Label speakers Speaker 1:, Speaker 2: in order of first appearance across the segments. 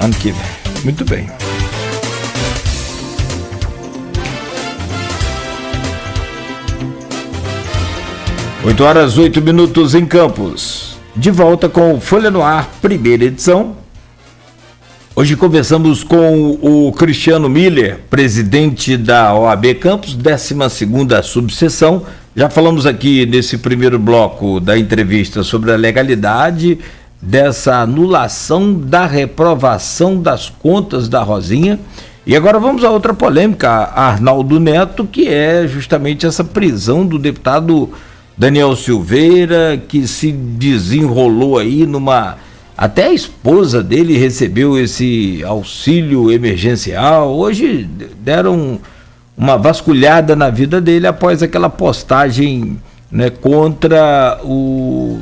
Speaker 1: Ano que vem. Muito bem. 8h08 em Campos. De volta com Folha no Ar, primeira edição. Hoje conversamos com o Cristiano Miller, presidente da OAB Campos, 12ª subseção. Já falamos aqui nesse primeiro bloco da entrevista sobre a legalidade dessa anulação da reprovação das contas da Rosinha. E agora vamos a outra polêmica, Arnaldo Neto, que é justamente essa prisão do deputado Daniel Silveira, que se desenrolou aí numa... Até a esposa dele recebeu esse auxílio emergencial. Hoje deram uma vasculhada na vida dele após aquela postagem, né, contra o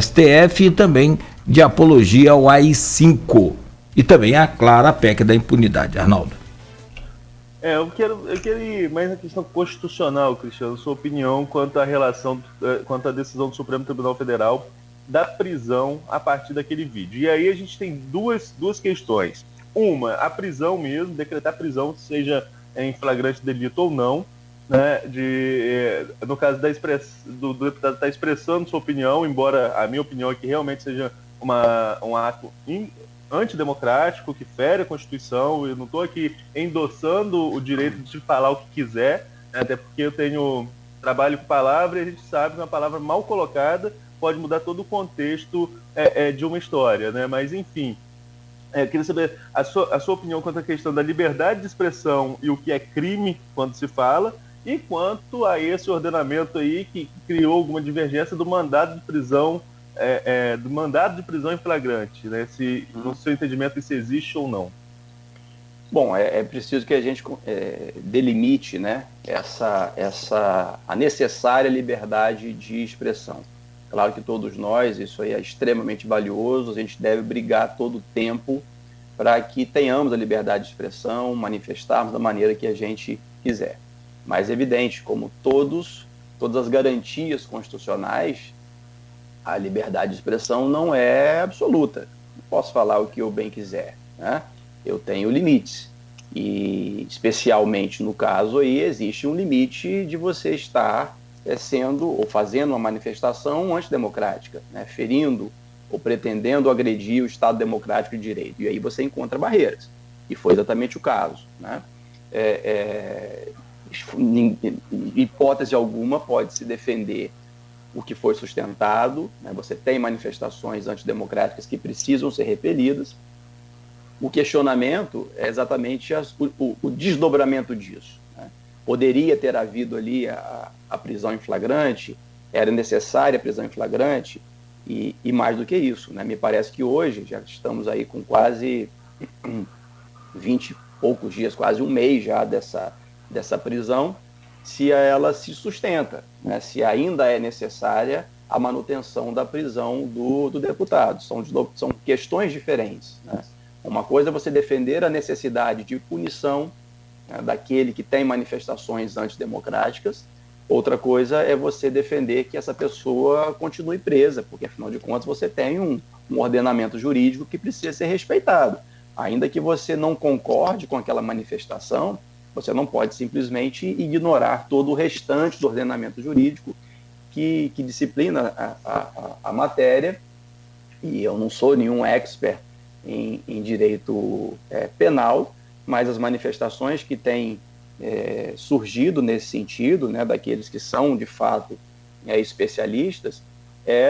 Speaker 1: STF e também de apologia ao AI-5. E também a clara PEC da impunidade. Arnaldo.
Speaker 2: Eu quero ir mais na questão constitucional, Cristiano, sua opinião quanto à decisão do Supremo Tribunal Federal da prisão a partir daquele vídeo. E aí a gente tem duas questões. Uma, a prisão mesmo, decretar prisão, seja em flagrante delito ou não, né, no caso do deputado estar expressando sua opinião, embora a minha opinião é que realmente seja um ato antidemocrático, que fere a Constituição. Eu não estou aqui endossando o direito de falar o que quiser, né, até porque eu trabalho com palavra e a gente sabe que uma palavra mal colocada pode mudar todo o contexto de uma história, né? Mas, enfim, queria saber a sua opinião quanto à questão da liberdade de expressão e o que é crime quando se fala, e quanto a esse ordenamento aí que criou alguma divergência do mandado de prisão, em flagrante, né? Se, no seu entendimento, isso existe ou não.
Speaker 3: Bom, é preciso que a gente delimite, né, a necessária liberdade de expressão. Claro que todos nós, isso aí é extremamente valioso, a gente deve brigar todo o tempo para que tenhamos a liberdade de expressão, manifestarmos da maneira que a gente quiser. Mas é evidente, como todas as garantias constitucionais, a liberdade de expressão não é absoluta. Não posso falar o que eu bem quiser, né? Eu tenho limites. E, especialmente no caso aí, existe um limite de você estar sendo ou fazendo uma manifestação antidemocrática, né, ferindo ou pretendendo agredir o Estado democrático de direito. E aí você encontra barreiras. E foi exatamente o caso, né? Em hipótese alguma pode-se defender o que foi sustentado, né? Você tem manifestações antidemocráticas que precisam ser repelidas. O questionamento é exatamente o desdobramento disso, né? Poderia ter havido ali a prisão em flagrante, era necessária a prisão em flagrante, e mais do que isso, né? Me parece que hoje já estamos aí com quase 20 e poucos dias, quase um mês já dessa prisão, se ela se sustenta, né? Se ainda é necessária a manutenção da prisão do deputado. São questões diferentes, né? Uma coisa é você defender a necessidade de punição, né, daquele que tem manifestações antidemocráticas. Outra coisa é você defender que essa pessoa continue presa, porque, afinal de contas, você tem um ordenamento jurídico que precisa ser respeitado. Ainda que você não concorde com aquela manifestação, você não pode simplesmente ignorar todo o restante do ordenamento jurídico que disciplina a matéria. E eu não sou nenhum expert em direito penal, mas as manifestações que têm surgido nesse sentido, né, daqueles que são, de fato, especialistas,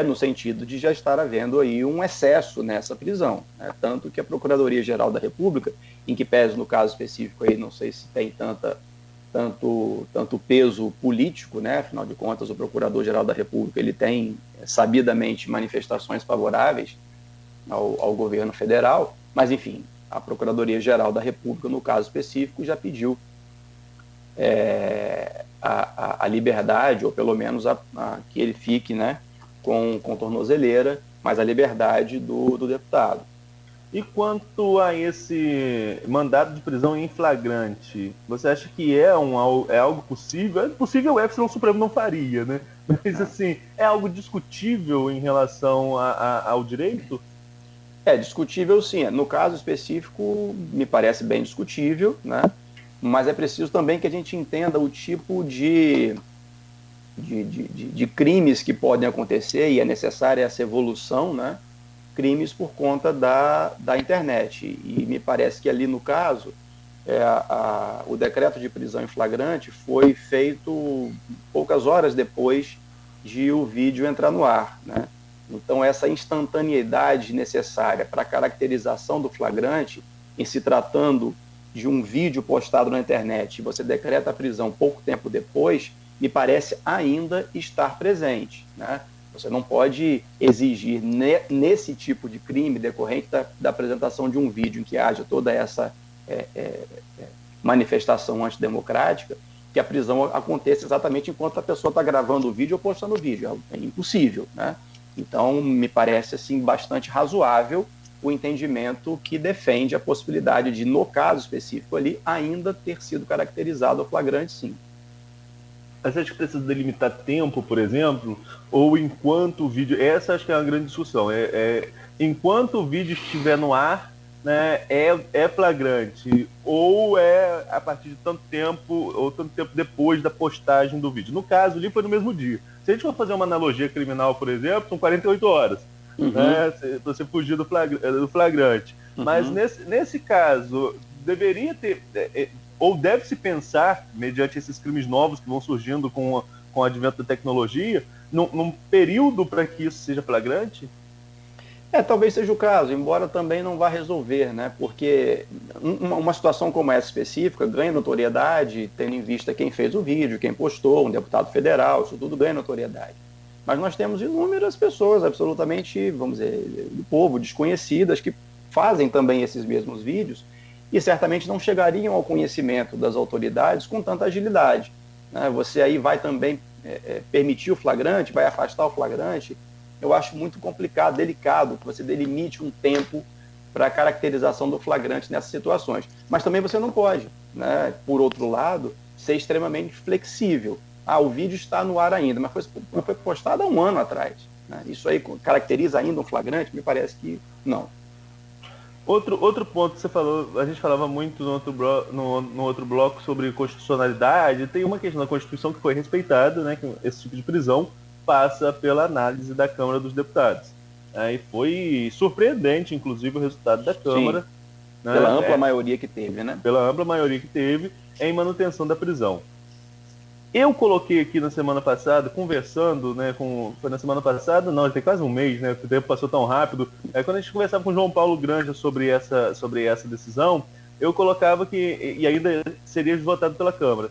Speaker 3: no sentido de já estar havendo aí um excesso nessa prisão, né? Tanto que a Procuradoria-Geral da República, em que pese no caso específico aí, não sei se tem tanto peso político, né? Afinal de contas, o Procurador-Geral da República ele tem sabidamente manifestações favoráveis ao governo federal, mas enfim, a Procuradoria-Geral da República, no caso específico, já pediu a liberdade, ou pelo menos que ele fique, né, com tornozeleira, mas a liberdade do deputado.
Speaker 2: E quanto a esse mandado de prisão em flagrante, você acha que é algo possível? É possível, o Supremo não faria, né? Mas, assim, é algo discutível em relação ao direito?
Speaker 3: É discutível, sim. No caso específico, me parece bem discutível, né? Mas é preciso também que a gente entenda o tipo de crimes que podem acontecer, e é necessária essa evolução, né? Crimes por conta da internet. E me parece que ali, no caso, o decreto de prisão em flagrante foi feito poucas horas depois de o vídeo entrar no ar, né? Então, essa instantaneidade necessária para a caracterização do flagrante, em se tratando de um vídeo postado na internet, e você decreta a prisão pouco tempo depois, me parece ainda estar presente, né? Você não pode exigir nesse tipo de crime decorrente da apresentação de um vídeo em que haja toda essa manifestação antidemocrática, que a prisão aconteça exatamente enquanto a pessoa está gravando o vídeo ou postando o vídeo. É impossível, né? Então, me parece assim, bastante razoável o entendimento que defende a possibilidade de, no caso específico ali, ainda ter sido caracterizado o flagrante, sim.
Speaker 2: Você acha que precisa delimitar tempo, por exemplo? Ou enquanto o vídeo... Essa acho que é uma grande discussão. Enquanto o vídeo estiver no ar, né, é flagrante? Ou é a partir de tanto tempo, ou tanto tempo depois da postagem do vídeo? No caso, ali foi no mesmo dia. Se a gente for fazer uma analogia criminal, por exemplo, são 48 horas. Né, se você fugir do flagrante. Uhum. Mas nesse caso, deveria ter... ou deve-se pensar, mediante esses crimes novos que vão surgindo com o advento da tecnologia, num período para que isso seja flagrante?
Speaker 3: Talvez seja o caso, embora também não vá resolver, né? Porque uma situação como essa específica ganha notoriedade, tendo em vista quem fez o vídeo, quem postou, um deputado federal, isso tudo ganha notoriedade. Mas nós temos inúmeras pessoas absolutamente, vamos dizer, do povo, desconhecidas, que fazem também esses mesmos vídeos e certamente não chegariam ao conhecimento das autoridades com tanta agilidade, né? Você aí vai também permitir o flagrante, vai afastar o flagrante. Eu acho muito complicado, delicado, que você delimite um tempo para a caracterização do flagrante nessas situações. Mas também você não pode, né, por outro lado, ser extremamente flexível. O vídeo está no ar ainda, mas foi postado há um ano atrás, né? Isso aí caracteriza ainda um flagrante? Me parece que não.
Speaker 2: Outro ponto que você falou, a gente falava muito no outro bloco sobre constitucionalidade. Tem uma questão da Constituição que foi respeitada, né, que esse tipo de prisão passa pela análise da Câmara dos Deputados. E foi surpreendente, inclusive, o resultado da Câmara.
Speaker 3: Né, pela ampla maioria que teve, né?
Speaker 2: Pela ampla maioria que teve em manutenção da prisão. Eu coloquei aqui na semana passada, conversando, né, foi na semana passada? Não, tem quase um mês, né? O tempo passou tão rápido. Quando a gente conversava com o João Paulo Granja sobre essa decisão, eu colocava que, e ainda seria votado pela Câmara,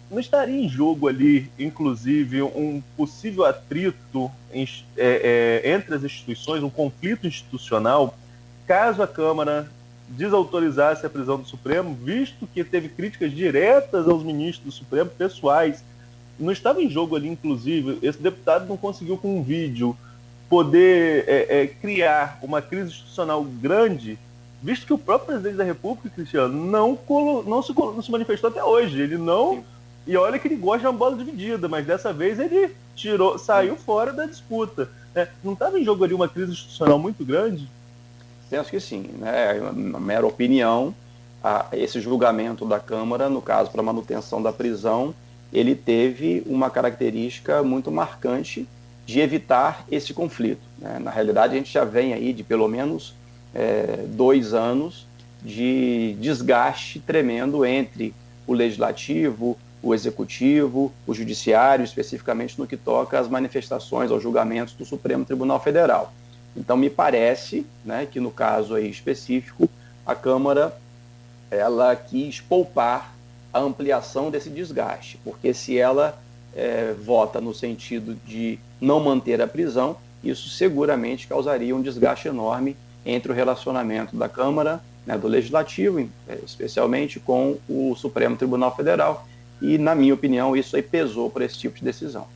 Speaker 2: não estaria em jogo ali, inclusive, um possível atrito entre as instituições, um conflito institucional, caso a Câmara desautorizasse a prisão do Supremo, visto que teve críticas diretas aos ministros do Supremo, pessoais. Não estava em jogo ali, inclusive, esse deputado não conseguiu, com um vídeo, poder criar uma crise institucional grande, visto que o próprio presidente da República, Cristiano, não se manifestou até hoje. Ele não... E olha que ele gosta de uma bola dividida, mas dessa vez ele saiu fora da disputa. Não estava em jogo ali uma crise institucional muito grande?
Speaker 3: Penso que sim, né? Uma mera opinião, esse julgamento da Câmara, no caso para manutenção da prisão, ele teve uma característica muito marcante de evitar esse conflito, né? Na realidade, a gente já vem aí de pelo menos 2 anos de desgaste tremendo entre o Legislativo, o Executivo, o Judiciário, especificamente no que toca às manifestações, aos julgamentos do Supremo Tribunal Federal. Então, me parece, né, que no caso aí específico, a Câmara ela quis poupar a ampliação desse desgaste, porque se ela vota no sentido de não manter a prisão, isso seguramente causaria um desgaste enorme entre o relacionamento da Câmara, né, do Legislativo, especialmente com o Supremo Tribunal Federal, e, na minha opinião, isso aí pesou para esse tipo de decisão.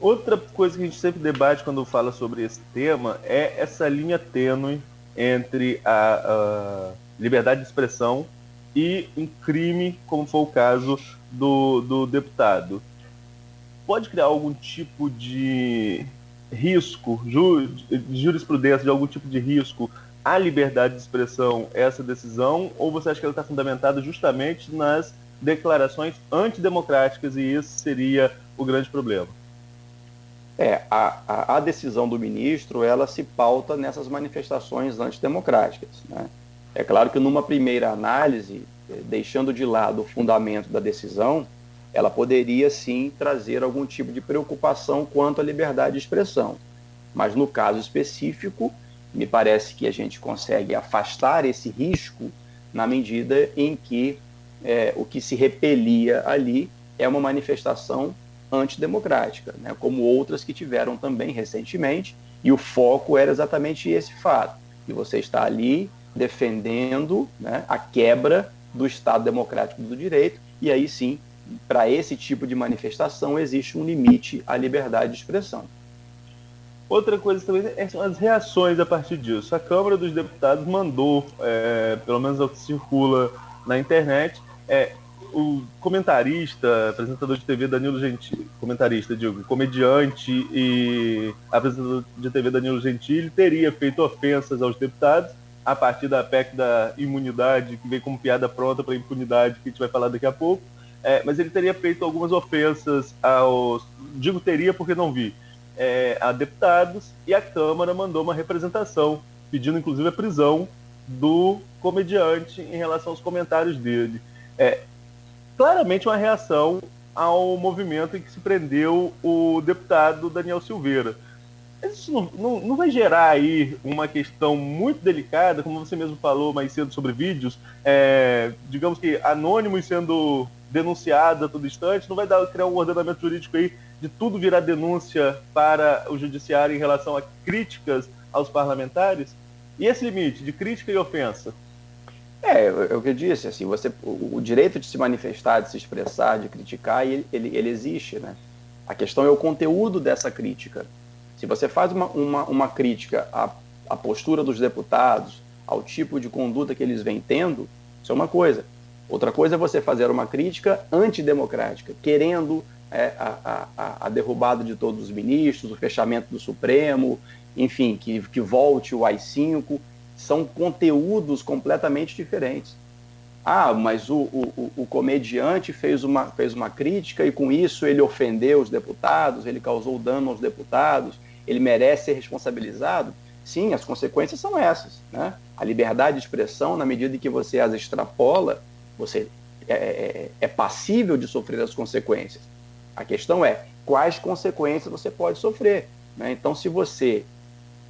Speaker 2: Outra coisa que a gente sempre debate quando fala sobre esse tema é essa linha tênue entre a liberdade de expressão e um crime, como foi o caso do deputado. Pode criar algum tipo de risco, de jurisprudência, de algum tipo de risco a liberdade de expressão essa decisão, ou você acha que ela está fundamentada justamente nas declarações antidemocráticas e esse seria o grande problema?
Speaker 3: A decisão do ministro, ela se pauta nessas manifestações antidemocráticas, né? É claro que numa primeira análise, deixando de lado o fundamento da decisão, ela poderia sim trazer algum tipo de preocupação quanto à liberdade de expressão. Mas no caso específico, me parece que a gente consegue afastar esse risco na medida em que o que se repelia ali é uma manifestação antidemocrática, né, como outras que tiveram também recentemente, e o foco era exatamente esse fato, que você está ali defendendo, né, a quebra do Estado democrático do direito, e aí sim, para esse tipo de manifestação existe um limite à liberdade de expressão.
Speaker 2: Outra coisa também são as reações a partir disso. A Câmara dos Deputados mandou, pelo menos ao que circula na internet, o comentarista, apresentador de TV Danilo Gentili, comediante e apresentador de TV Danilo Gentili teria feito ofensas aos deputados a partir da PEC da imunidade, que veio como piada pronta para a impunidade, que a gente vai falar daqui a pouco, mas ele teria feito algumas ofensas digo teria porque não vi, a deputados, e a Câmara mandou uma representação, pedindo inclusive a prisão do comediante em relação aos comentários dele. Claramente uma reação ao movimento em que se prendeu o deputado Daniel Silveira. Mas isso não vai gerar aí uma questão muito delicada, como você mesmo falou mais cedo sobre vídeos, digamos que anônimos sendo denunciados a todo instante, não vai criar um ordenamento jurídico aí de tudo virar denúncia para o judiciário em relação a críticas aos parlamentares? E esse limite de crítica e ofensa?
Speaker 3: É o que eu disse, assim, o direito de se manifestar, de se expressar, de criticar, ele existe, né? A questão é o conteúdo dessa crítica. Se você faz uma crítica à postura dos deputados, ao tipo de conduta que eles vêm tendo, isso é uma coisa. Outra coisa é você fazer uma crítica antidemocrática, querendo a derrubada de todos os ministros, o fechamento do Supremo, enfim, que volte o AI-5. São conteúdos completamente diferentes. Mas o comediante fez uma crítica e com isso ele ofendeu os deputados, ele causou dano aos deputados, ele merece ser responsabilizado? Sim, as consequências são essas, né? A liberdade de expressão, na medida em que você as extrapola, você é passível de sofrer as consequências. A questão é quais consequências você pode sofrer, né? Então, se você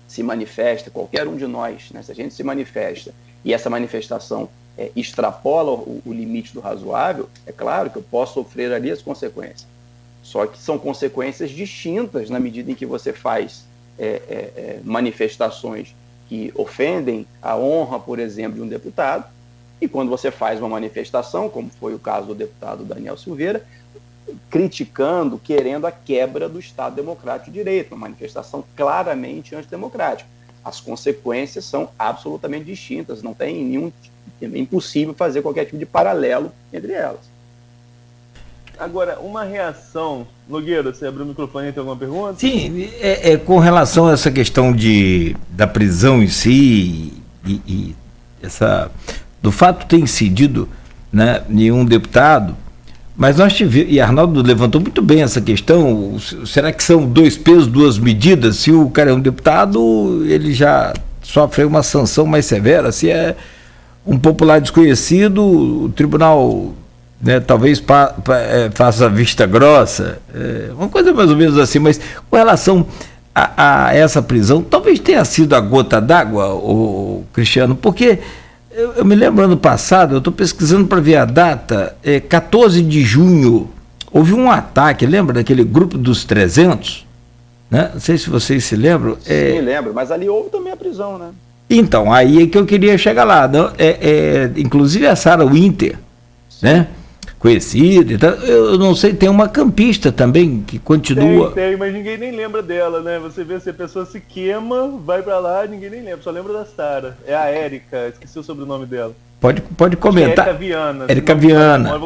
Speaker 3: se manifesta, qualquer um de nós, né, se a gente se manifesta e essa manifestação extrapola o limite do razoável, é claro que eu posso sofrer ali as consequências. Só que são consequências distintas na medida em que você faz manifestações que ofendem a honra, por exemplo, de um deputado, e quando você faz uma manifestação, como foi o caso do deputado Daniel Silveira, criticando, querendo a quebra do Estado Democrático de Direito, uma manifestação claramente antidemocrática. As consequências são absolutamente distintas, não tem é impossível fazer qualquer tipo de paralelo entre elas.
Speaker 2: Agora, uma reação... Nogueira, você abriu o microfone e tem alguma pergunta?
Speaker 1: Sim, com relação a essa questão da prisão em si e do fato de ter incidido, né, nenhum deputado. Mas nós tivemos, e Arnaldo levantou muito bem essa questão, será que são 2 pesos, 2 medidas? Se o cara é um deputado, ele já sofre uma sanção mais severa. Se é um popular desconhecido, o tribunal, né, talvez faça vista grossa, uma coisa mais ou menos assim. Mas com relação a essa prisão, talvez tenha sido a gota d'água, o Cristiano, porque... Eu me lembro ano passado, eu estou pesquisando para ver a data, 14 de junho, houve um ataque, lembra daquele grupo dos 300? Né? Não sei se vocês se lembram.
Speaker 3: Sim, lembro, mas ali houve também a prisão, né?
Speaker 1: Então, aí é que eu queria chegar lá. Não? Inclusive a Sarah Winter, né? Conhecida e tal. Eu não sei, tem uma campista também que continua...
Speaker 2: Tem, mas ninguém nem lembra dela, né? Você vê se a pessoa se queima, vai pra lá, ninguém nem lembra, só lembra da Sarah. É a Érica, esqueci o sobrenome dela.
Speaker 1: Pode comentar.
Speaker 2: Érica Viana.
Speaker 1: Érica Viana.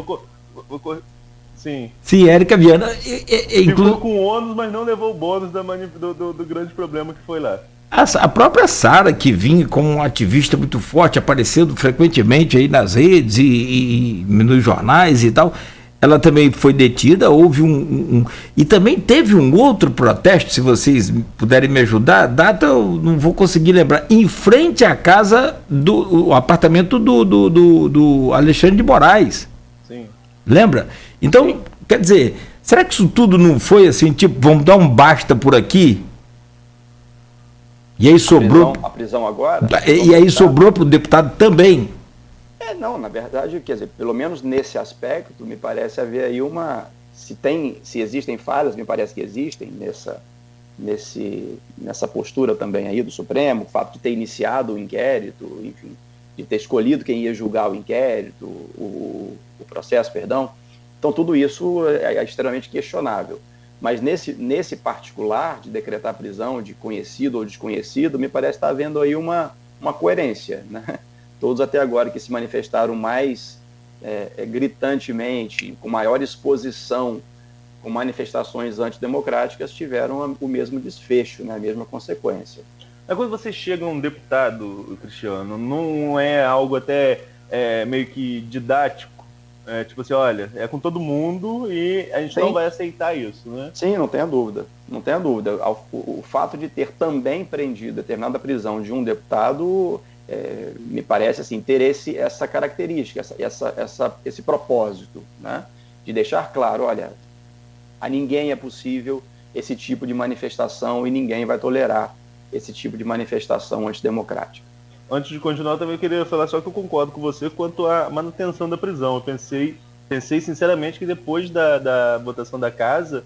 Speaker 2: Sim.
Speaker 1: Sim, Érica Viana.
Speaker 2: Ficou com ônus, mas não levou o bônus do grande problema que foi lá.
Speaker 1: A própria Sara, que vinha como uma ativista muito forte, aparecendo frequentemente aí nas redes e nos jornais e tal, ela também foi detida. Houve e também teve um outro protesto, se vocês puderem me ajudar, data eu não vou conseguir lembrar, em frente à casa o apartamento do Alexandre de Moraes.
Speaker 2: Sim.
Speaker 1: Lembra? Então, sim. Quer dizer, será que isso tudo não foi assim, tipo, vamos dar um basta por aqui? E aí sobrou.
Speaker 3: A prisão agora?
Speaker 1: E aí sobrou para o deputado também.
Speaker 3: Não, na verdade, quer dizer, pelo menos nesse aspecto, me parece haver aí se existem falhas, me parece que existem nessa postura também aí do Supremo, o fato de ter iniciado o inquérito, enfim, de ter escolhido quem ia julgar o inquérito, o processo, perdão. Então, tudo isso é extremamente questionável. Mas nesse particular, de decretar prisão de conhecido ou desconhecido, me parece estar havendo aí uma coerência, né? Todos até agora que se manifestaram mais gritantemente, com maior exposição, com manifestações antidemocráticas, tiveram o mesmo desfecho, né? A mesma consequência.
Speaker 2: Mas quando você chega a um deputado, Cristiano, não é algo até meio que didático? Tipo assim, olha, é com todo mundo e a gente não vai aceitar isso, né?
Speaker 3: Sim, não tenha dúvida. Não tenha dúvida. O fato de ter também prendido determinada prisão de um deputado, me parece assim, ter essa característica, esse propósito, né? De deixar claro, olha, a ninguém é possível esse tipo de manifestação e ninguém vai tolerar esse tipo de manifestação antidemocrática.
Speaker 2: Antes de continuar, também queria falar só que eu concordo com você quanto à manutenção da prisão. Eu pensei sinceramente que depois da votação da casa,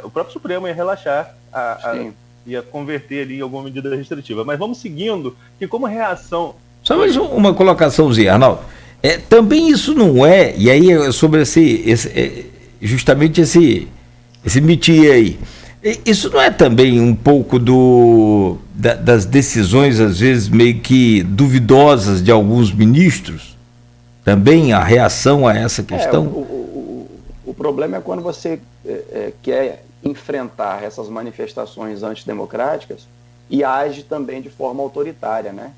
Speaker 2: o próprio Supremo ia relaxar, ia converter ali em alguma medida restritiva. Mas vamos seguindo, que como reação...
Speaker 1: Só mais uma colocaçãozinha, Arnaldo. Também isso não é, e aí é sobre justamente esse mitir aí. Isso não é também um pouco das decisões, às vezes, meio que duvidosas de alguns ministros? Também a reação a essa questão?
Speaker 3: O problema é quando você quer enfrentar essas manifestações antidemocráticas e age também de forma autoritária, né?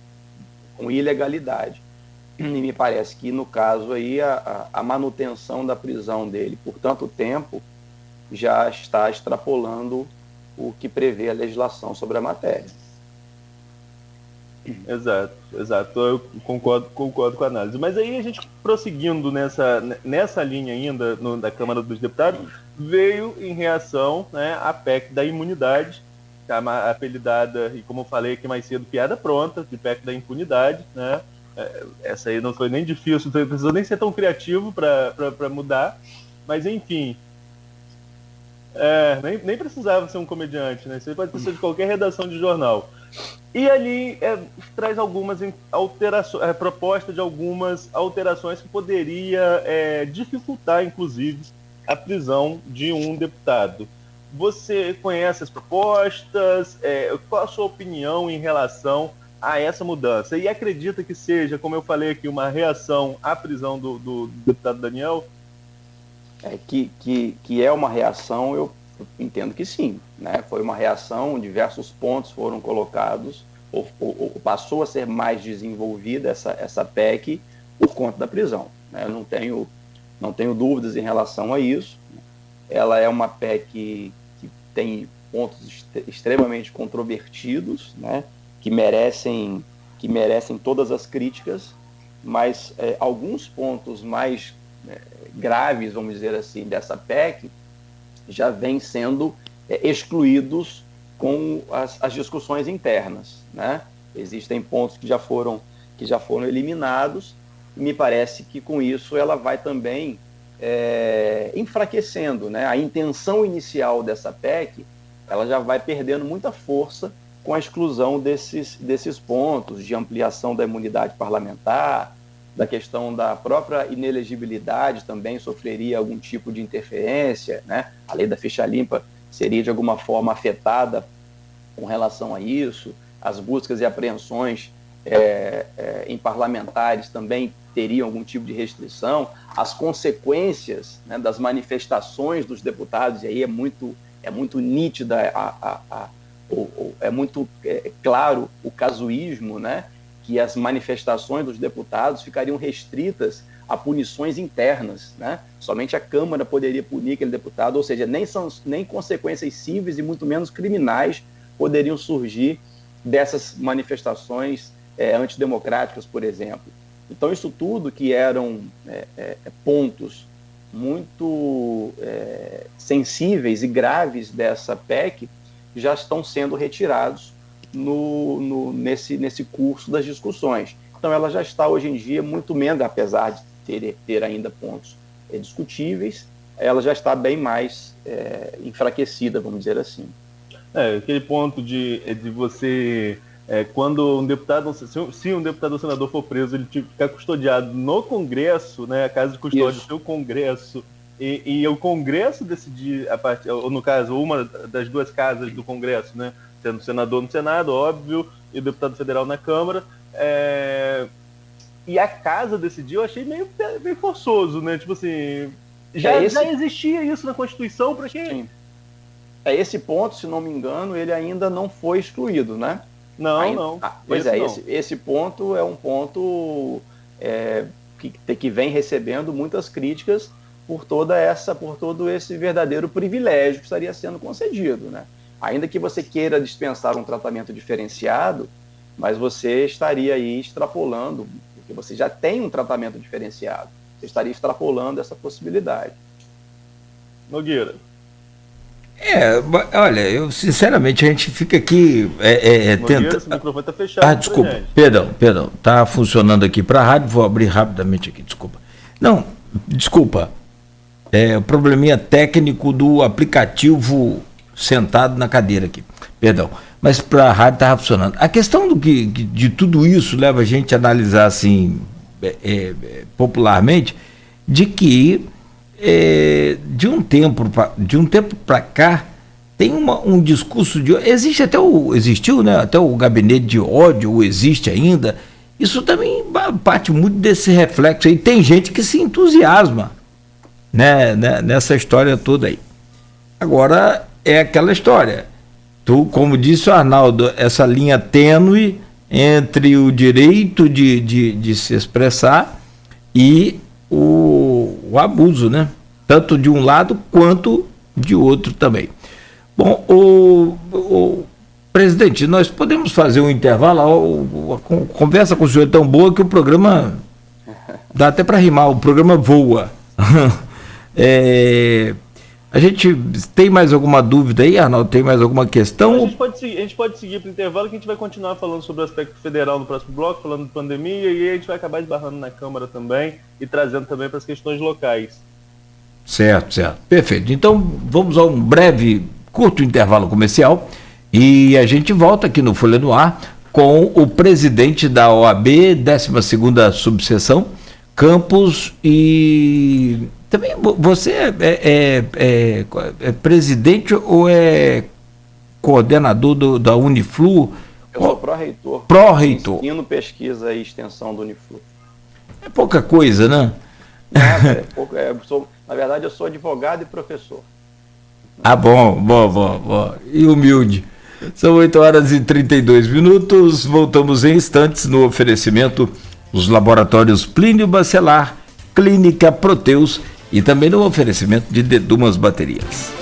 Speaker 3: Com ilegalidade. E me parece que, no caso aí, a manutenção da prisão dele por tanto tempo já está extrapolando o que prevê a legislação sobre a matéria.
Speaker 2: Exato. Eu concordo com a análise. Mas aí a gente, prosseguindo nessa linha ainda da Câmara dos Deputados, veio em reação, né, à PEC da imunidade, apelidada, e como eu falei aqui mais cedo, piada pronta, de PEC da impunidade, né? Essa aí não foi nem difícil, não precisou nem ser tão criativo para mudar, mas enfim... nem precisava ser um comediante, né? Isso aí pode ser de qualquer redação de jornal. E ali traz algumas alterações, proposta de algumas alterações que poderia dificultar, inclusive, a prisão de um deputado. Você conhece as propostas? Qual a sua opinião em relação a essa mudança? E acredita que seja, como eu falei aqui, uma reação à prisão do deputado Daniel?
Speaker 3: Que é uma reação, eu entendo que sim, né? Foi uma reação, diversos pontos foram colocados, ou passou a ser mais desenvolvida essa PEC por conta da prisão, né? Eu não tenho dúvidas em relação a isso. Ela é uma PEC que tem pontos extremamente controvertidos, né? Que merecem todas as críticas, mas alguns pontos mais graves, vamos dizer assim, dessa PEC já vêm sendo excluídos com as discussões internas, né? Existem pontos que já foram eliminados e me parece que com isso ela vai também enfraquecendo, né? A intenção inicial dessa PEC ela já vai perdendo muita força com a exclusão desses pontos de ampliação da imunidade parlamentar, da questão da própria inelegibilidade também sofreria algum tipo de interferência, né? A lei da ficha limpa seria de alguma forma afetada com relação a isso, as buscas e apreensões em parlamentares também teriam algum tipo de restrição, as consequências, né, das manifestações dos deputados, e aí é muito nítida é muito claro o casuísmo, né, que as manifestações dos deputados ficariam restritas a punições internas, né? Somente a Câmara poderia punir aquele deputado, ou seja, nem consequências cíveis e muito menos criminais poderiam surgir dessas manifestações antidemocráticas, por exemplo. Então, isso tudo que eram pontos muito sensíveis e graves dessa PEC já estão sendo retirados nesse curso das discussões. Então, ela já está, hoje em dia, muito menos, apesar de ter ainda pontos discutíveis, ela já está bem mais enfraquecida, vamos dizer assim.
Speaker 2: Aquele ponto de você, quando um deputado, se um deputado ou senador for preso, ele ficar custodiado no Congresso, né, a casa de custódia do seu Congresso, e o Congresso decidir, ou no caso, uma das duas casas do Congresso, né, sendo o senador no Senado, óbvio, e o deputado federal na Câmara, e a casa decidiu, eu achei meio forçoso, né? Tipo assim, já existia isso na Constituição, para quê?
Speaker 3: Sim. Esse ponto, se não me engano, ele ainda não foi excluído, né?
Speaker 2: Não.
Speaker 3: Pois esse ponto é um ponto que vem recebendo muitas críticas por todo esse verdadeiro privilégio que estaria sendo concedido, né? Ainda que você queira dispensar um tratamento diferenciado, mas você estaria aí extrapolando, porque você já tem um tratamento diferenciado, você estaria extrapolando essa possibilidade.
Speaker 2: Nogueira.
Speaker 1: Olha, eu sinceramente, a gente fica aqui
Speaker 2: tentando... Esse microfone está fechado.
Speaker 1: Desculpa, perdão, tá funcionando aqui para a rádio, vou abrir rapidamente aqui, desculpa. Não, desculpa, o probleminha técnico do aplicativo sentado na cadeira aqui, perdão, mas para a rádio estava funcionando. A questão de tudo isso leva a gente a analisar assim, popularmente, de que de um tempo para cá tem um discurso existiu, né, até o gabinete de ódio, ou existe ainda. Isso também parte muito desse reflexo aí. Tem gente que se entusiasma, né, nessa história toda aí. Agora é aquela história, como disse o Arnaldo, essa linha tênue entre o direito de se expressar e o abuso, né? Tanto de um lado quanto de outro também. Bom, o presidente, nós podemos fazer um intervalo, a conversa com o senhor é tão boa que o programa dá até para rimar, o programa voa. A gente tem mais alguma dúvida aí, Arnaldo? Tem mais alguma questão?
Speaker 2: A gente pode seguir para o intervalo, que a gente vai continuar falando sobre o aspecto federal no próximo bloco, falando de pandemia, e aí a gente vai acabar esbarrando na Câmara também e trazendo também para as questões locais.
Speaker 1: Certo. Perfeito. Então, vamos a um breve, curto intervalo comercial e a gente volta aqui no Folha no Ar com o presidente da OAB, 12ª subseção, Campos, e também você é presidente ou é coordenador da Uniflu?
Speaker 3: Eu sou pró-reitor.
Speaker 1: Pró-reitor.
Speaker 3: Ensino, pesquisa e extensão do Uniflu.
Speaker 1: É pouca coisa, né?
Speaker 3: Nada, na verdade, eu sou advogado e professor.
Speaker 1: Bom. E humilde. São 8h32. Voltamos em instantes no oferecimento dos laboratórios Plínio Bacelar, Clínica Proteus e também no oferecimento de Dedumas Baterias.